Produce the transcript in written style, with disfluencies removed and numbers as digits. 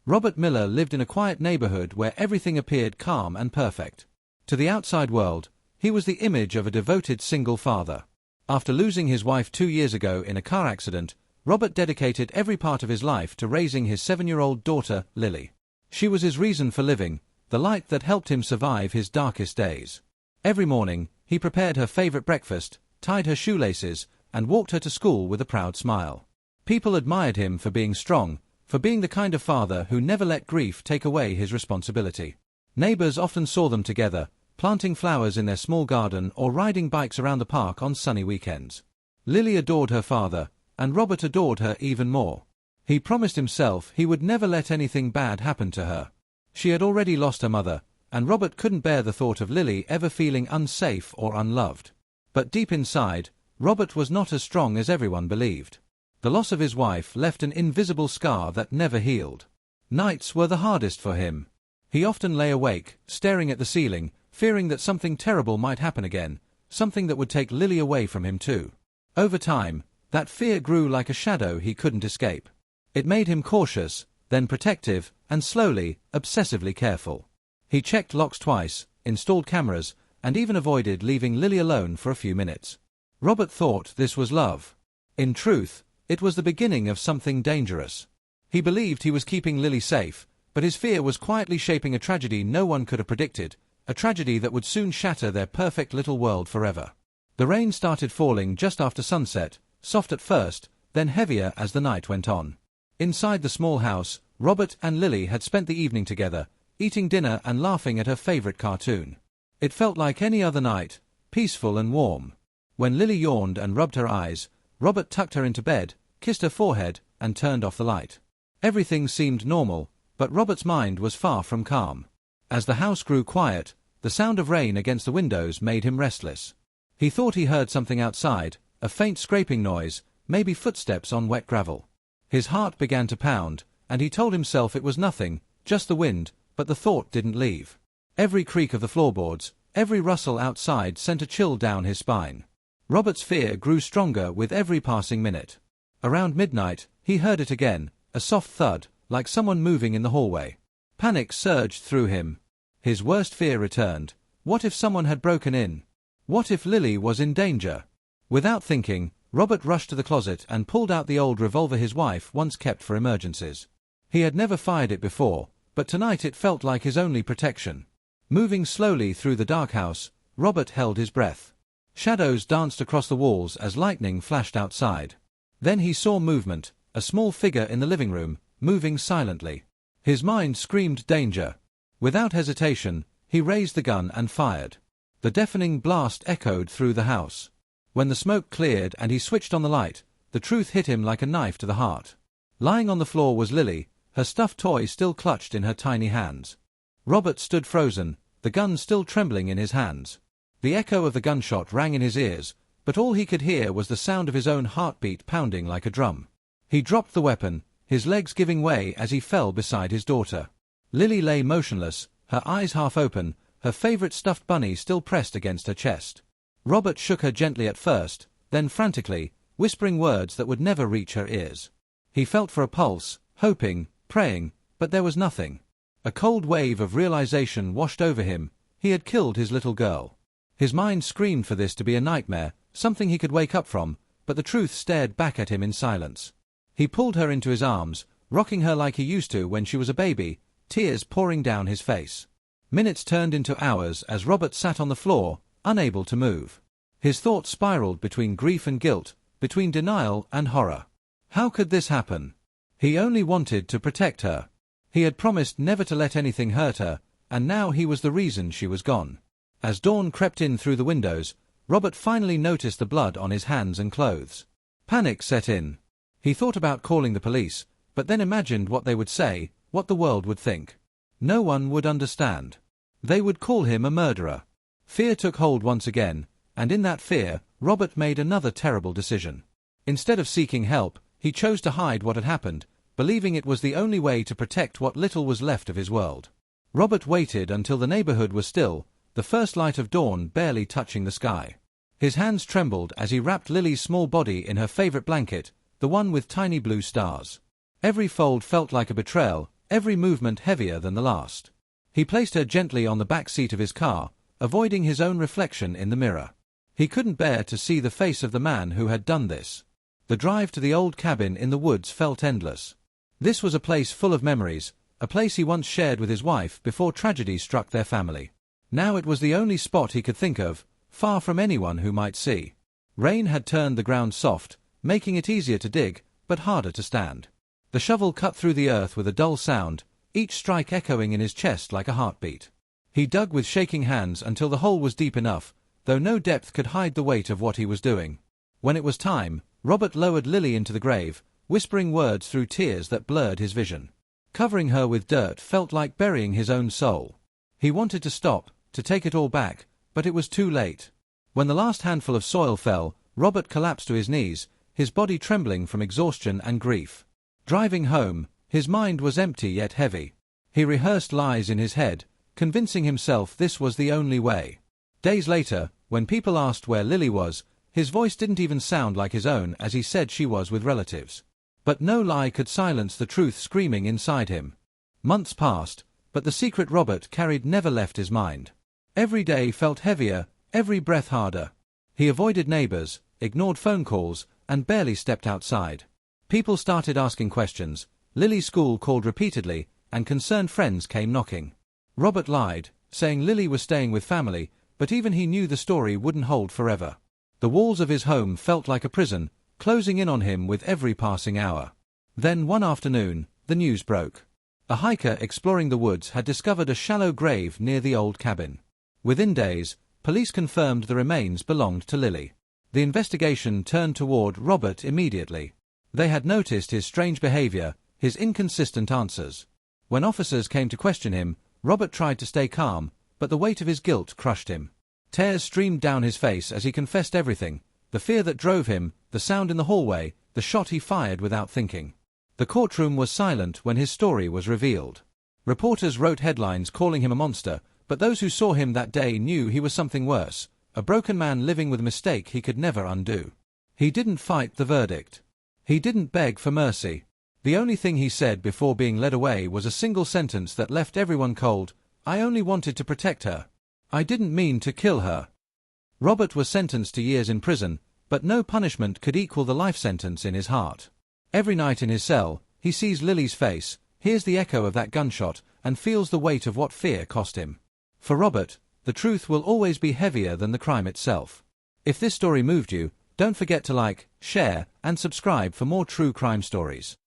Robert Miller lived in a quiet neighborhood where everything appeared calm and perfect. To the outside world, he was the image of a devoted single father. After losing his wife 2 years ago in a car accident, Robert dedicated every part of his life to raising his 7-year-old daughter, Lily. She was his reason for living, the light that helped him survive his darkest days. Every morning, he prepared her favorite breakfast, tied her shoelaces, and walked her to school with a proud smile. People admired him for being strong, for being the kind of father who never let grief take away his responsibility. Neighbors often saw them together, planting flowers in their small garden or riding bikes around the park on sunny weekends. Lily adored her father, and Robert adored her even more. He promised himself he would never let anything bad happen to her. She had already lost her mother, and Robert couldn't bear the thought of Lily ever feeling unsafe or unloved. But deep inside, Robert was not as strong as everyone believed. The loss of his wife left an invisible scar that never healed. Nights were the hardest for him. He often lay awake, staring at the ceiling, fearing that something terrible might happen again, something that would take Lily away from him too. Over time, that fear grew like a shadow he couldn't escape. It made him cautious, then protective, and slowly, obsessively careful. He checked locks twice, installed cameras, and even avoided leaving Lily alone for a few minutes. Robert thought this was love. In truth, it was the beginning of something dangerous. He believed he was keeping Lily safe, but his fear was quietly shaping a tragedy no one could have predicted, a tragedy that would soon shatter their perfect little world forever. The rain started falling just after sunset, soft at first, then heavier as the night went on. Inside the small house, Robert and Lily had spent the evening together, eating dinner and laughing at her favorite cartoon. It felt like any other night, peaceful and warm. When Lily yawned and rubbed her eyes, Robert tucked her into bed, kissed her forehead, and turned off the light. Everything seemed normal, but Robert's mind was far from calm. As the house grew quiet, the sound of rain against the windows made him restless. He thought he heard something outside, a faint scraping noise, maybe footsteps on wet gravel. His heart began to pound, and he told himself it was nothing, just the wind, but the thought didn't leave. Every creak of the floorboards, every rustle outside sent a chill down his spine. Robert's fear grew stronger with every passing minute. Around midnight, he heard it again, a soft thud, like someone moving in the hallway. Panic surged through him. His worst fear returned. What if someone had broken in? What if Lily was in danger? Without thinking, Robert rushed to the closet and pulled out the old revolver his wife once kept for emergencies. He had never fired it before, but tonight it felt like his only protection. Moving slowly through the dark house, Robert held his breath. Shadows danced across the walls as lightning flashed outside. Then he saw movement, a small figure in the living room, moving silently. His mind screamed danger. Without hesitation, he raised the gun and fired. The deafening blast echoed through the house. When the smoke cleared and he switched on the light, the truth hit him like a knife to the heart. Lying on the floor was Lily, her stuffed toy still clutched in her tiny hands. Robert stood frozen, the gun still trembling in his hands. The echo of the gunshot rang in his ears, but all he could hear was the sound of his own heartbeat pounding like a drum. He dropped the weapon, his legs giving way as he fell beside his daughter. Lily lay motionless, her eyes half open, her favorite stuffed bunny still pressed against her chest. Robert shook her gently at first, then frantically, whispering words that would never reach her ears. He felt for a pulse, hoping, praying, but there was nothing. A cold wave of realization washed over him. He had killed his little girl. His mind screamed for this to be a nightmare, something he could wake up from, but the truth stared back at him in silence. He pulled her into his arms, rocking her like he used to when she was a baby, tears pouring down his face. Minutes turned into hours as Robert sat on the floor, unable to move. His thoughts spiraled between grief and guilt, between denial and horror. How could this happen? He only wanted to protect her. He had promised never to let anything hurt her, and now he was the reason she was gone. As dawn crept in through the windows, Robert finally noticed the blood on his hands and clothes. Panic set in. He thought about calling the police, but then imagined what they would say, what the world would think. No one would understand. They would call him a murderer. Fear took hold once again, and in that fear, Robert made another terrible decision. Instead of seeking help, he chose to hide what had happened, believing it was the only way to protect what little was left of his world. Robert waited until the neighborhood was still, the first light of dawn barely touching the sky. His hands trembled as he wrapped Lily's small body in her favorite blanket, the one with tiny blue stars. Every fold felt like a betrayal, every movement heavier than the last. He placed her gently on the back seat of his car, avoiding his own reflection in the mirror. He couldn't bear to see the face of the man who had done this. The drive to the old cabin in the woods felt endless. This was a place full of memories, a place he once shared with his wife before tragedy struck their family. Now it was the only spot he could think of, far from anyone who might see. Rain had turned the ground soft, making it easier to dig, but harder to stand. The shovel cut through the earth with a dull sound, each strike echoing in his chest like a heartbeat. He dug with shaking hands until the hole was deep enough, though no depth could hide the weight of what he was doing. When it was time, Robert lowered Lily into the grave, whispering words through tears that blurred his vision. Covering her with dirt felt like burying his own soul. He wanted to stop, to take it all back, but it was too late. When the last handful of soil fell, Robert collapsed to his knees, his body trembling from exhaustion and grief. Driving home, his mind was empty yet heavy. He rehearsed lies in his head, convincing himself this was the only way. Days later, when people asked where Lily was, his voice didn't even sound like his own as he said she was with relatives. But no lie could silence the truth screaming inside him. Months passed, but the secret Robert carried never left his mind. Every day felt heavier, every breath harder. He avoided neighbors, ignored phone calls, and barely stepped outside. People started asking questions, Lily's school called repeatedly, and concerned friends came knocking. Robert lied, saying Lily was staying with family, but even he knew the story wouldn't hold forever. The walls of his home felt like a prison, closing in on him with every passing hour. Then one afternoon, the news broke. A hiker exploring the woods had discovered a shallow grave near the old cabin. Within days, police confirmed the remains belonged to Lily. The investigation turned toward Robert immediately. They had noticed his strange behavior, his inconsistent answers. When officers came to question him, Robert tried to stay calm, but the weight of his guilt crushed him. Tears streamed down his face as he confessed everything, the fear that drove him, the sound in the hallway, the shot he fired without thinking. The courtroom was silent when his story was revealed. Reporters wrote headlines calling him a monster, but those who saw him that day knew he was something worse, a broken man living with a mistake he could never undo. He didn't fight the verdict. He didn't beg for mercy. The only thing he said before being led away was a single sentence that left everyone cold: "I only wanted to protect her. I didn't mean to kill her." Robert was sentenced to years in prison, but no punishment could equal the life sentence in his heart. Every night in his cell, he sees Lily's face, hears the echo of that gunshot, and feels the weight of what fear cost him. For Robert, the truth will always be heavier than the crime itself. If this story moved you, don't forget to like, share, and subscribe for more true crime stories.